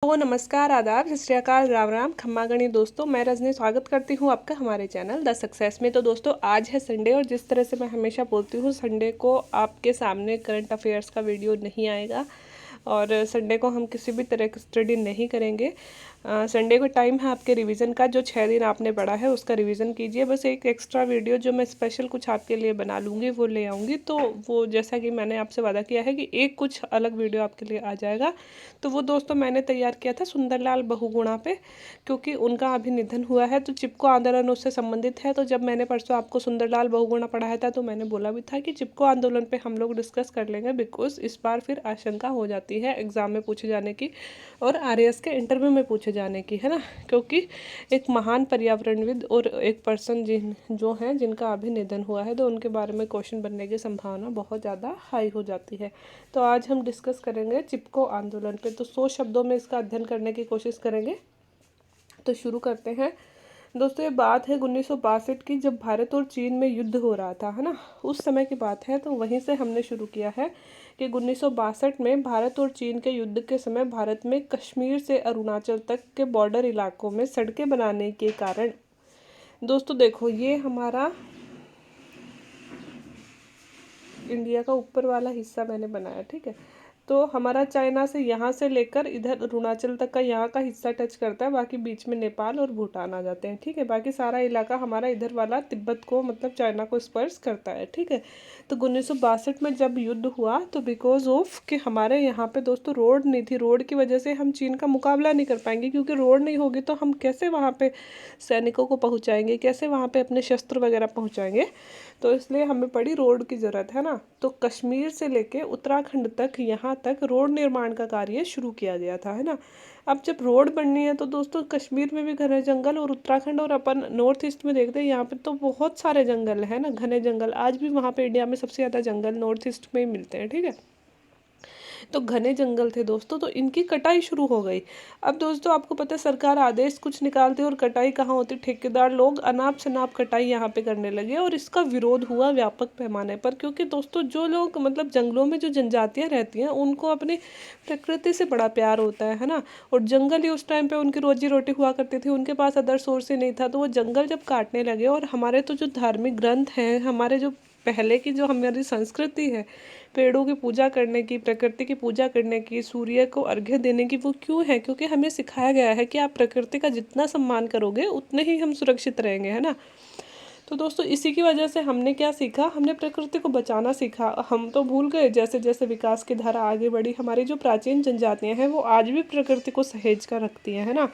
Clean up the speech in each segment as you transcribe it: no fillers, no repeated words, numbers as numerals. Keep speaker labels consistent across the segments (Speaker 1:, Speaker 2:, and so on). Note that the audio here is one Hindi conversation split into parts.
Speaker 1: तो नमस्कार, आदाब, सत श्री अकाल, राम राम, खम्मा गणी दोस्तों। मैं रजनी स्वागत करती हूँ आपका हमारे चैनल द सक्सेस में। तो दोस्तों आज है संडे और जिस तरह से मैं हमेशा बोलती हूँ संडे को आपके सामने करंट अफेयर्स का वीडियो नहीं आएगा और संडे को हम किसी भी तरह की स्टडी नहीं करेंगे। संडे को टाइम है आपके रिवीजन का, जो 6 दिन आपने पढ़ा है उसका रिवीजन कीजिए। बस एक एक्स्ट्रा वीडियो जो मैं स्पेशल कुछ आपके लिए बना लूँगी वो ले आऊँगी। तो वो जैसा कि मैंने आपसे वादा किया है कि एक कुछ अलग वीडियो आपके लिए आ जाएगा। तो वो दोस्तों मैंने तैयार किया था सुंदरलाल बहुगुणा पे, क्योंकि उनका अभी निधन हुआ है। तो चिपको आंदोलन उससे संबंधित है। तो जब मैंने परसों आपको सुंदरलाल बहुगुणा पढ़ाया था तो मैंने बोला भी था कि चिपको आंदोलन पे हम लोग डिस्कस कर लेंगे, बिकॉज इस बार फिर आशंका हो जाती है एग्जाम में पूछे जाने की और आरएएस के इंटरव्यू में पूछे जाने की, है ना। क्योंकि एक महान पर्यावरणविद और एक पर्सन जो हैं जिनका अभी निधन हुआ है, तो उनके बारे में क्वेश्चन बनने की संभावना बहुत ज़्यादा हाई हो जाती है। तो आज हम डिस्कस करेंगे चिपको आंदोलन पे। तो 100 शब्दों में इसका अध्ययन करने की कोशिश करेंगे। तो शुरू करते हैं दोस्तों। ये बात है 1962 की, जब भारत और चीन में युद्ध हो रहा था, है ना। उस समय की बात है। तो वहीं से हमने शुरू किया है कि 1962 में भारत और चीन के युद्ध के समय भारत में कश्मीर से अरुणाचल तक के बॉर्डर इलाकों में सड़कें बनाने के कारण, दोस्तों देखो ये हमारा इंडिया का ऊपर वाला हिस्सा मैंने बनाया, ठीक है। तो हमारा चाइना से यहाँ से लेकर इधर अरुणाचल तक का यहाँ का हिस्सा टच करता है, बाकी बीच में नेपाल और भूटान आ जाते हैं, ठीक है। बाकी सारा इलाका हमारा इधर वाला तिब्बत को मतलब चाइना को स्पर्श करता है, ठीक है। तो 1962 में जब युद्ध हुआ तो बिकॉज ऑफ कि हमारे यहाँ पे दोस्तों रोड नहीं थी। रोड की वजह से हम चीन का मुकाबला नहीं कर पाएंगे, क्योंकि रोड नहीं होगी तो हम कैसे वहाँ पे सैनिकों को पहुँचाएंगे, कैसे वहाँ पे अपने शस्त्र वगैरह पहुँचाएंगे। तो इसलिए हमें पड़ी रोड की ज़रूरत, है ना। तो कश्मीर से लेके उत्तराखंड तक यहाँ तक रोड निर्माण का कार्य शुरू किया गया था, है ना। अब जब रोड बननी है तो दोस्तों कश्मीर में भी घने जंगल और उत्तराखंड और अपन नॉर्थ ईस्ट में देखते हैं यहाँ पे तो बहुत सारे जंगल है ना, घने जंगल। आज भी वहाँ पे इंडिया में सबसे ज़्यादा जंगल नॉर्थ ईस्ट में ही मिलते हैं, ठीक है। तो घने जंगल थे दोस्तों, तो इनकी कटाई शुरू हो गई। अब दोस्तों आपको पता है सरकार आदेश कुछ निकालती है और कटाई कहाँ होती, ठेकेदार लोग अनाप शनाप कटाई यहाँ पे करने लगे और इसका विरोध हुआ व्यापक पैमाने पर। क्योंकि दोस्तों जो लोग मतलब जंगलों में जो जनजातियाँ रहती हैं उनको अपनी प्रकृति से बड़ा प्यार होता है ना। और जंगल ही उस टाइम पे उनकी रोजी रोटी हुआ करती थी, उनके पास अदर सोर्स ही नहीं था। तो वो जंगल जब काटने लगे और हमारे तो जो धार्मिक ग्रंथ हैं, हमारे जो पहले की जो हमारी संस्कृति है पेड़ों की पूजा करने की, प्रकृति की पूजा करने की, सूर्य को अर्घ्य देने की, वो क्यों है? क्योंकि हमें सिखाया गया है कि आप प्रकृति का जितना सम्मान करोगे उतने ही हम सुरक्षित रहेंगे, है ना। तो दोस्तों इसी की वजह से हमने क्या सीखा, हमने प्रकृति को बचाना सीखा। हम तो भूल गए जैसे जैसे विकास की धारा आगे बढ़ी, हमारी जो प्राचीन जनजातियाँ हैं वो आज भी प्रकृति को सहेज कर रखती हैं, है ना।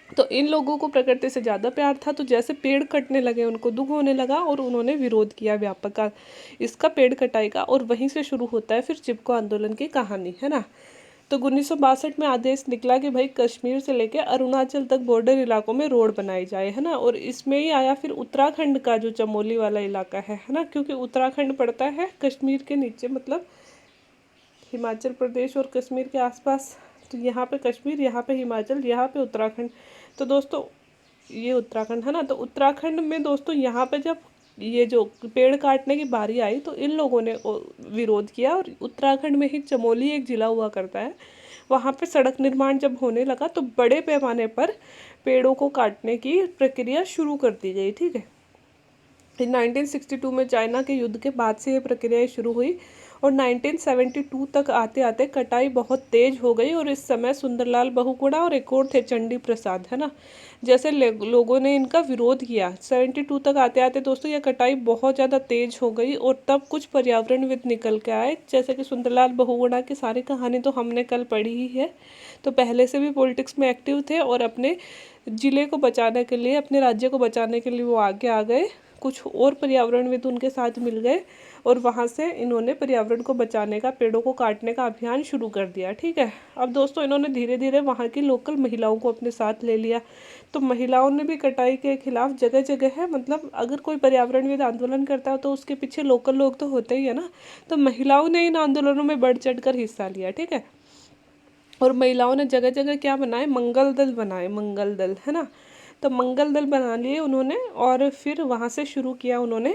Speaker 1: तो इन लोगों को प्रकृति से ज़्यादा प्यार था, तो जैसे पेड़ कटने लगे उनको दुख होने लगा और उन्होंने विरोध किया व्यापक का इसका पेड़ कटाई का। और वहीं से शुरू होता है फिर चिपको आंदोलन की कहानी, है ना। तो 1962 में आदेश निकला कि भाई कश्मीर से लेकर अरुणाचल तक बॉर्डर इलाकों में रोड बनाई जाए, है ना। और इसमें ही आया फिर उत्तराखंड का जो चमोली वाला इलाका है ना, क्योंकि उत्तराखंड पड़ता है कश्मीर के नीचे, मतलब हिमाचल प्रदेश और कश्मीर के आसपास। तो यहाँ पे कश्मीर, यहाँ पे हिमाचल, यहाँ पे उत्तराखंड। तो दोस्तों ये उत्तराखंड है ना। तो उत्तराखंड में दोस्तों यहाँ पे जब ये जो पेड़ काटने की बारी आई तो इन लोगों ने विरोध किया। और उत्तराखंड में ही चमोली एक जिला हुआ करता है, वहाँ पे सड़क निर्माण जब होने लगा तो बड़े पैमाने पर पेड़ों को काटने की प्रक्रिया शुरू कर दी गई, ठीक है। 1962 में चाइना के युद्ध के बाद से ये प्रक्रिया शुरू हुई और 1972 तक आते आते कटाई बहुत तेज हो गई। और इस समय सुंदरलाल बहुगुणा और एक और थे चंडी प्रसाद, है ना, जैसे लोगों ने इनका विरोध किया। 72 तक आते आते दोस्तों ये कटाई बहुत ज़्यादा तेज हो गई और तब कुछ पर्यावरणविद निकल के आए, जैसे कि सुंदरलाल बहुगुणा की सारी कहानी तो हमने कल पढ़ी ही है। तो पहले से भी पॉलिटिक्स में एक्टिव थे और अपने ज़िले को बचाने के लिए, अपने राज्य को बचाने के लिए वो आगे आ गए। कुछ और पर्यावरणविद उनके साथ मिल गए और वहाँ से इन्होंने पर्यावरण को बचाने का, पेड़ों को काटने का अभियान शुरू कर दिया, ठीक है। अब दोस्तों इन्होंने धीरे धीरे वहाँ की लोकल महिलाओं को अपने साथ ले लिया। तो महिलाओं ने भी कटाई के खिलाफ जगह जगह है, मतलब अगर कोई पर्यावरणविद आंदोलन करता है तो उसके पीछे लोकल लोग तो होते ही है ना। तो महिलाओं ने इन आंदोलनों में बढ़ चढ़ कर हिस्सा लिया, ठीक है। और महिलाओं ने जगह जगह क्या बनाए, मंगल दल बनाए, मंगल दल, है ना। तो मंगल दल बना लिए उन्होंने और फिर वहाँ से शुरू किया उन्होंने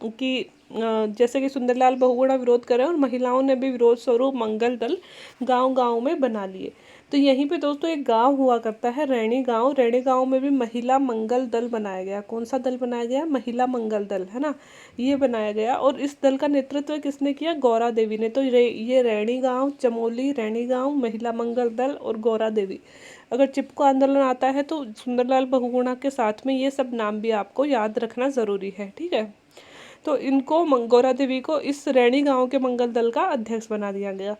Speaker 1: कि जैसे कि सुंदरलाल बहुगुणा विरोध करे और महिलाओं ने भी विरोध स्वरूप मंगल दल गांव गांव में बना लिए। तो यहीं पे दोस्तों एक गांव हुआ करता है रैणी गांव। रैणी गांव में भी महिला मंगल दल बनाया गया। कौन सा दल बनाया गया? महिला मंगल दल, है ना, ये बनाया गया। और इस दल का नेतृत्व किसने किया? गौरा देवी ने। तो ये रैणी गांव, चमोली, रैणी गांव, महिला मंगल दल और गौरा देवी। अगर चिपको आंदोलन आता है तो सुंदरलाल बहुगुणा के साथ में ये सब नाम भी आपको याद रखना ज़रूरी है, ठीक है। तो इनको गौरा देवी को इस रैणी गांव के मंगल दल का अध्यक्ष बना दिया गया।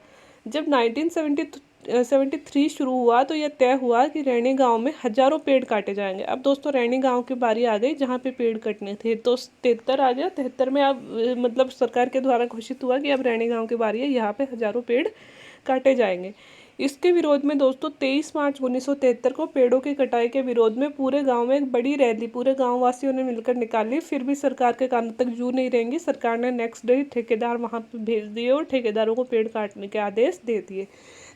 Speaker 1: जब 1973 शुरू हुआ तो यह तय हुआ कि रैणी गांव में हजारों पेड़ काटे जाएंगे। अब दोस्तों रैणी गांव की बारी आ गई जहाँ पे पेड़ कटने थे। तो 73 आ गया, 73 में अब मतलब सरकार के द्वारा घोषित हुआ कि अब रैणी गांव की बारी है, यहाँ पे हजारों पेड़ काटे जाएंगे। इसके विरोध में दोस्तों 23 मार्च 1973 को पेड़ों की कटाई के विरोध में पूरे गांव में एक बड़ी रैली पूरे गांव वासियों ने मिलकर निकाली। फिर भी सरकार के कानों तक जू नहीं रहेंगी। सरकार ने नेक्स्ट डे ठेकेदार वहां पर भेज दिए और ठेकेदारों को पेड़ काटने के आदेश दे दिए।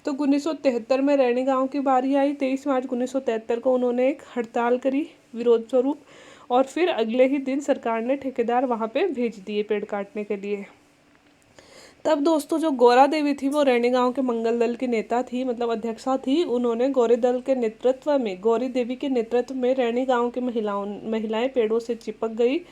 Speaker 1: तो 1973 में रैणी गांव की बारी आई। 23 मार्च 1973 को उन्होंने एक हड़ताल करी विरोध स्वरूप और फिर अगले ही दिन सरकार ने ठेकेदार वहाँ पे भेज दिए पेड़ काटने के लिए। तब दोस्तों जो गौरा देवी थी वो रैणी गांव के मंगल दल की नेता थी, मतलब अध्यक्षा थी। उन्होंने गौरी दल के नेतृत्व में, गौरी देवी के नेतृत्व में रैणी गांव की महिलाएं पेड़ों से चिपक गई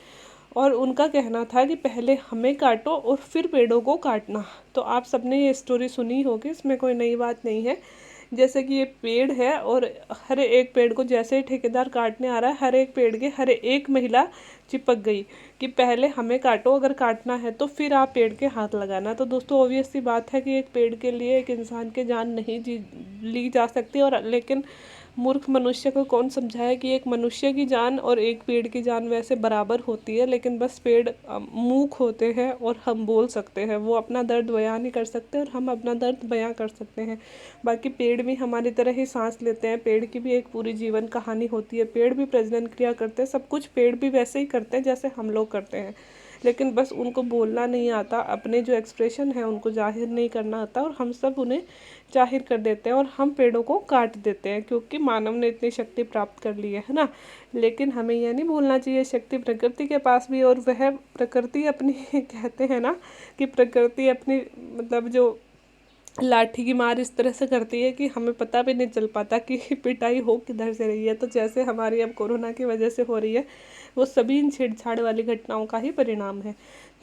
Speaker 1: और उनका कहना था कि पहले हमें काटो और फिर पेड़ों को काटना। तो आप सबने ये स्टोरी सुनी होगी, इसमें कोई नई बात नहीं है। जैसे कि ये पेड़ है और हर एक पेड़ को जैसे ही ठेकेदार काटने आ रहा है, हर एक पेड़ के हर एक महिला चिपक गई कि पहले हमें काटो, अगर काटना है तो फिर आप पेड़ के हाथ लगाना। तो दोस्तों ऑब्वियस सी बात है कि एक पेड़ के लिए एक इंसान की जान नहीं ली जा सकती। और लेकिन मूर्ख मनुष्य को कौन समझाए कि एक मनुष्य की जान और एक पेड़ की जान वैसे बराबर होती है। लेकिन बस पेड़ मूक होते हैं और हम बोल सकते हैं, वो अपना दर्द बयां नहीं कर सकते और हम अपना दर्द बयां कर सकते हैं। बाकी पेड़ भी हमारी तरह ही सांस लेते हैं, पेड़ की भी एक पूरी जीवन कहानी होती है, पेड़ भी प्रजनन क्रिया करते हैं, सब कुछ पेड़ भी वैसे ही करते हैं जैसे हम लोग करते हैं। लेकिन बस उनको बोलना नहीं आता, अपने जो एक्सप्रेशन है उनको जाहिर नहीं करना आता और हम सब उन्हें जाहिर कर देते हैं और हम पेड़ों को काट देते हैं क्योंकि मानव ने इतनी शक्ति प्राप्त कर ली है ना। लेकिन हमें यह नहीं भूलना चाहिए शक्ति प्रकृति के पास भी, और वह प्रकृति अपनी कहते हैं ना कि प्रकृति अपनी मतलब जो लाठी की मार इस तरह से करती है कि हमें पता भी नहीं चल पाता कि पिटाई हो किधर से रही है। तो जैसे हमारी अब कोरोना की वजह से हो रही है, वो सभी इन छेड़छाड़ वाली घटनाओं का ही परिणाम है।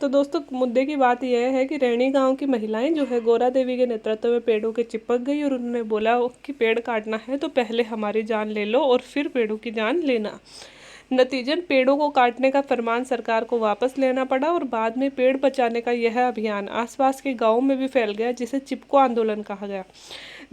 Speaker 1: तो दोस्तों मुद्दे की बात यह है कि रैणी गांव की महिलाएं जो है गौरा देवी के नेतृत्व में पेड़ों के चिपक गई और उन्होंने बोला कि पेड़ काटना है तो पहले हमारी जान ले लो और फिर पेड़ों की जान लेना। नतीजन पेड़ों को काटने का फरमान सरकार को वापस लेना पड़ा और बाद में पेड़ बचाने का यह अभियान आसपास के गांवों में भी फैल गया, जिसे चिपको आंदोलन कहा गया।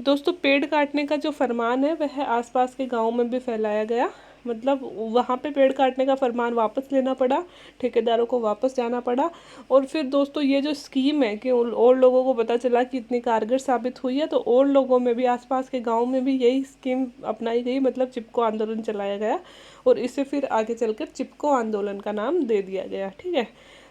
Speaker 1: दोस्तों पेड़ काटने का जो फरमान है वह आसपास के गांवों में भी फैलाया गया, मतलब वहाँ पे पेड़ काटने का फरमान वापस लेना पड़ा, ठेकेदारों को वापस जाना पड़ा। और फिर दोस्तों ये जो स्कीम है कि और लोगों को पता चला कि इतनी कारगर साबित हुई है, तो और लोगों में भी आसपास के गाँव में भी यही स्कीम अपनाई गई, मतलब चिपको आंदोलन चलाया गया और इसे फिर आगे चलकर चिपको आंदोलन का नाम दे दिया गया। ठीक है,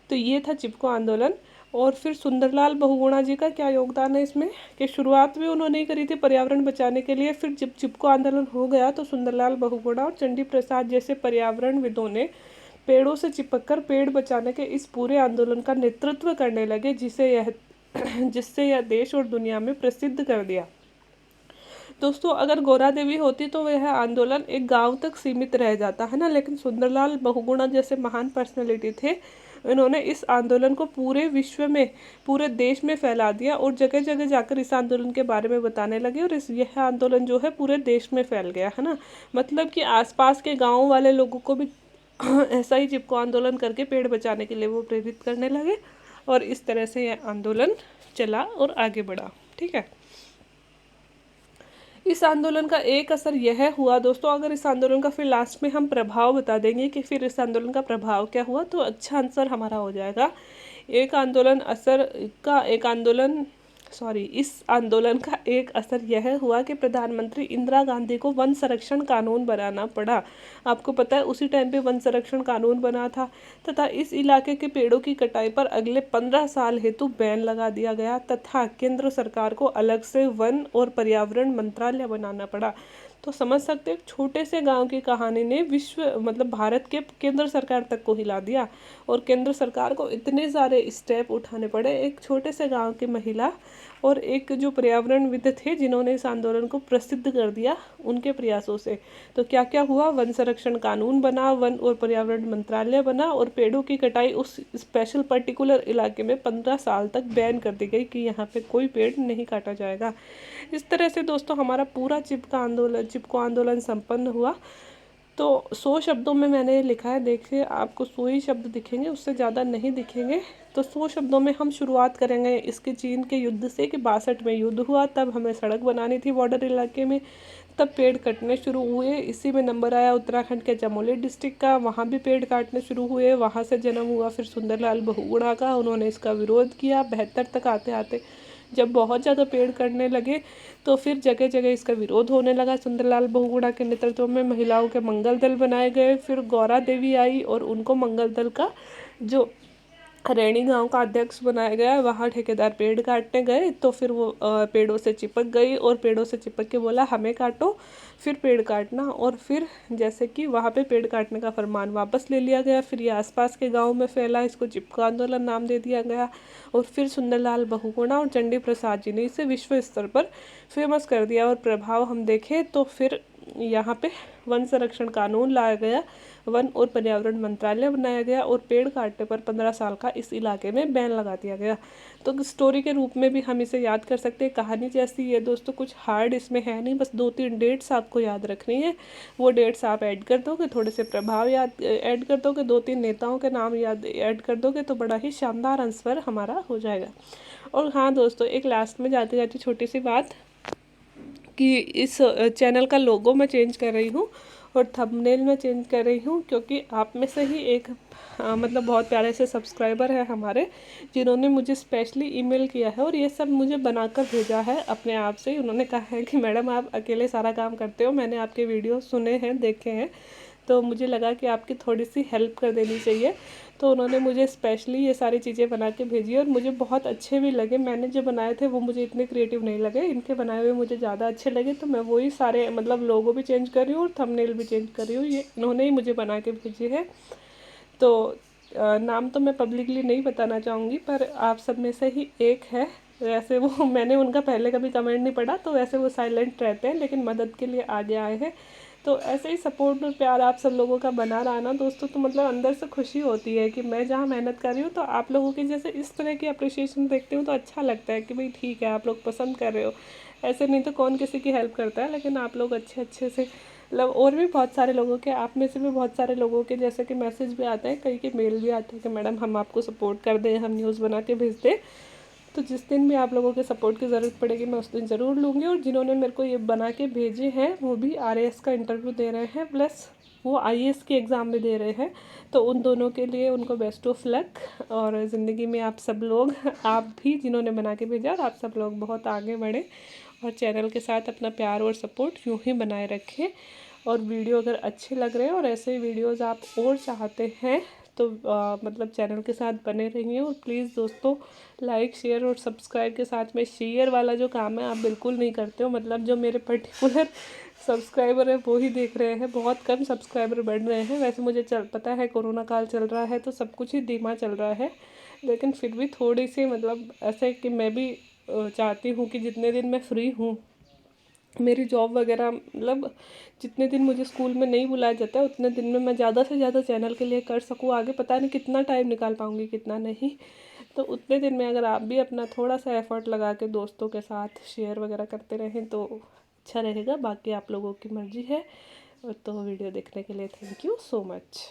Speaker 1: तो ये था चिपको आंदोलन। और फिर सुंदरलाल बहुगुणा जी का क्या योगदान है इसमें कि शुरुआत भी उन्होंने ही करी थी पर्यावरण बचाने के लिए। फिर जब चिपको आंदोलन हो गया तो सुंदरलाल बहुगुणा और चंडी प्रसाद जैसे पर्यावरणविदों ने पेड़ों से चिपककर पेड़ बचाने के इस पूरे आंदोलन का नेतृत्व करने लगे, जिससे यह देश और दुनिया में प्रसिद्ध कर दिया। दोस्तों अगर गौरा देवी होती तो वह आंदोलन एक गांव तक सीमित रह जाता है ना, लेकिन सुंदरलाल बहुगुणा जैसे महान पर्सनैलिटी थे, इन्होंने इस आंदोलन को पूरे विश्व में, पूरे देश में फैला दिया और जगह जगह जाकर इस आंदोलन के बारे में बताने लगे और यह आंदोलन जो है पूरे देश में फैल गया है ना। मतलब कि आसपास के गाँव वाले लोगों को भी ऐसा ही चिपको आंदोलन करके पेड़ बचाने के लिए वो प्रेरित करने लगे और इस तरह से यह आंदोलन चला और आगे बढ़ा। ठीक है, इस आंदोलन का एक असर यह हुआ दोस्तों, अगर इस आंदोलन का फिर लास्ट में हम प्रभाव बता देंगे कि फिर इस आंदोलन का प्रभाव क्या हुआ तो अच्छा आंसर हमारा हो जाएगा। इस आंदोलन का एक असर यह हुआ कि प्रधानमंत्री इंदिरा गांधी को वन संरक्षण कानून बनाना पड़ा। आपको पता है उसी टाइम पे वन संरक्षण कानून बना था तथा इस इलाके के पेड़ों की कटाई पर अगले 15 साल हेतु बैन लगा दिया गया तथा केंद्र सरकार को अलग से वन और पर्यावरण मंत्रालय बनाना पड़ा। तो समझ सकते हैं छोटे से गांव की कहानी ने विश्व मतलब भारत के केंद्र सरकार तक को हिला दिया। और केंद्र सरकार को इतने सारे स्टेप उठाने पड़े एक छोटे से गांव की महिला और एक जो पर्यावरणविद थे जिन्होंने इस आंदोलन को प्रसिद्ध कर दिया उनके प्रयासों से। तो क्या क्या हुआ, वन संरक्षण कानून बना, वन और पर्यावरण मंत्रालय बना, और पेड़ों की कटाई उस स्पेशल पर्टिकुलर इलाके में 15 साल तक बैन कर दी गई कि यहाँ पे कोई पेड़ नहीं काटा जाएगा। इस तरह से दोस्तों हमारा पूरा चिपको आंदोलन संपन्न हुआ। तो 100 शब्दों में मैंने लिखा है, देखिए आपको 100 ही शब्द दिखेंगे, उससे ज़्यादा नहीं दिखेंगे। तो 100 शब्दों में हम शुरुआत करेंगे इसके चीन के युद्ध से कि 62 में युद्ध हुआ, तब हमें सड़क बनानी थी बॉर्डर इलाके में, तब पेड़ कटने शुरू हुए। इसी में नंबर आया उत्तराखंड के चमोली डिस्ट्रिक्ट का, वहाँ भी पेड़ काटने शुरू हुए, वहाँ से जन्म हुआ फिर सुंदरलाल बहुगुणा का। उन्होंने इसका विरोध किया। 72 तक आते आते जब बहुत ज़्यादा पेड़ कटने लगे तो फिर जगह जगह इसका विरोध होने लगा। सुंदरलाल बहुगुणा के नेतृत्व में महिलाओं के मंगल दल बनाए गए। फिर गौरा देवी आई और उनको मंगल दल का जो रैणी गांव का अध्यक्ष बनाया गया। वहाँ ठेकेदार पेड़ काटने गए तो फिर वो पेड़ों से चिपक गई और पेड़ों से चिपक के बोला हमें काटो, फिर पेड़ काटना। और फिर जैसे कि वहाँ पे पेड़ काटने का फरमान वापस ले लिया गया। फिर ये आसपास के गांव में फैला, इसको चिपको आंदोलन नाम दे दिया गया। और फिर सुंदरलाल बहुगुणा और चंडी प्रसाद जी ने इसे विश्व स्तर पर फेमस कर दिया। और प्रभाव हम देखें तो फिर यहाँ पे वन संरक्षण कानून लाया गया, वन और पर्यावरण मंत्रालय बनाया गया और पेड़ काटने पर 15 साल का इस इलाके में बैन लगा दिया गया। तो स्टोरी के रूप में भी हम इसे याद कर सकते हैं, कहानी जैसी है दोस्तों, कुछ हार्ड इसमें है नहीं, बस 2-3 डेट्स आपको याद रखनी है। वो डेट्स आप ऐड कर दोगे, थोड़े से प्रभाव याद ऐड कर दोगे, 2-3 नेताओं के नाम याद ऐड कर दोगे तो बड़ा ही शानदार आंसर हमारा हो जाएगा। और हाँ दोस्तों, एक लास्ट में जाती जाती छोटी सी बात कि इस चैनल का लोगो मैं चेंज कर रही हूँ और थंबनेल में चेंज कर रही हूँ क्योंकि आप में से ही एक मतलब बहुत प्यारे से सब्सक्राइबर है हमारे जिन्होंने मुझे स्पेशली ईमेल किया है और ये सब मुझे बनाकर भेजा है अपने आप से। उन्होंने कहा है कि मैडम आप अकेले सारा काम करते हो, मैंने आपके वीडियो सुने हैं, देखे हैं, तो मुझे लगा कि आपकी थोड़ी सी हेल्प कर देनी चाहिए। तो उन्होंने मुझे स्पेशली ये सारी चीज़ें बना के भेजी और मुझे बहुत अच्छे भी लगे। मैंने जो बनाए थे वो मुझे इतने क्रिएटिव नहीं लगे, इनके बनाए हुए मुझे ज़्यादा अच्छे लगे। तो मैं वही सारे मतलब लोगो भी चेंज कर रही हूँ और थंबनेल भी चेंज कर रही हूँ, ये इन्होंने ही मुझे बना के भेजे हैं। तो नाम तो मैं पब्लिकली नहीं बताना चाहूँगी पर आप सब में से ही एक है। वैसे वो मैंने उनका पहले कभी कमेंट नहीं पढ़ा तो वैसे वो साइलेंट रहते हैं लेकिन मदद के लिए आगे आए हैं। तो ऐसे ही सपोर्ट और प्यार आप सब लोगों का बना रहा ना दोस्तों, तो मतलब अंदर से खुशी होती है कि मैं जहाँ मेहनत कर रही हूँ तो आप लोगों की जैसे इस तरह की अप्रिसिएशन देखती हूँ तो अच्छा लगता है कि भाई ठीक है आप लोग पसंद कर रहे हो। ऐसे नहीं तो कौन किसी की हेल्प करता है, लेकिन आप लोग अच्छे अच्छे से मतलब और भी बहुत सारे लोगों के, आप में से भी बहुत सारे लोगों के जैसे कि मैसेज भी आते हैं, कई के मेल भी आते हैं कि मैडम हम आपको सपोर्ट कर दें, हम न्यूज़ बना के भेज दें। तो जिस दिन भी आप लोगों के सपोर्ट की ज़रूरत पड़ेगी मैं उस दिन ज़रूर लूँगी। और जिन्होंने मेरे को ये बना के भेजे हैं वो भी RAS का इंटरव्यू दे रहे हैं प्लस वो IAS की एग्ज़ाम भी दे रहे हैं। तो उन दोनों के लिए उनको बेस्ट ऑफ लक। और ज़िंदगी में आप सब लोग, आप भी जिन्होंने बना के भेजा, और आप सब लोग बहुत आगे बढ़ें और चैनल के साथ अपना प्यार और सपोर्ट यूँ ही बनाए रखें। और वीडियो अगर अच्छे लग रहे हैं और ऐसे वीडियोज़ आप और चाहते हैं तो मतलब चैनल के साथ बने रहिए। और प्लीज़ दोस्तों लाइक शेयर और सब्सक्राइब के साथ में शेयर वाला जो काम है आप बिल्कुल नहीं करते हो। मतलब जो मेरे पर्टिकुलर सब्सक्राइबर है वो ही देख रहे हैं, बहुत कम सब्सक्राइबर बढ़ रहे हैं। वैसे मुझे पता है कोरोना काल चल रहा है तो सब कुछ ही धीमा चल रहा है, लेकिन फिर भी थोड़ी सी मतलब ऐसे कि मैं भी चाहती हूँ कि जितने दिन मैं फ्री हूँ मेरी जॉब वगैरह मतलब जितने दिन मुझे स्कूल में नहीं बुलाया जाता है उतने दिन में मैं ज़्यादा से ज़्यादा चैनल के लिए कर सकूँ। आगे पता नहीं कितना टाइम निकाल पाऊँगी कितना नहीं, तो उतने दिन में अगर आप भी अपना थोड़ा सा एफर्ट लगा के दोस्तों के साथ शेयर वगैरह करते रहें तो अच्छा रहेगा। बाकी आप लोगों की मर्ज़ी है। तो वीडियो देखने के लिए थैंक यू सो मच।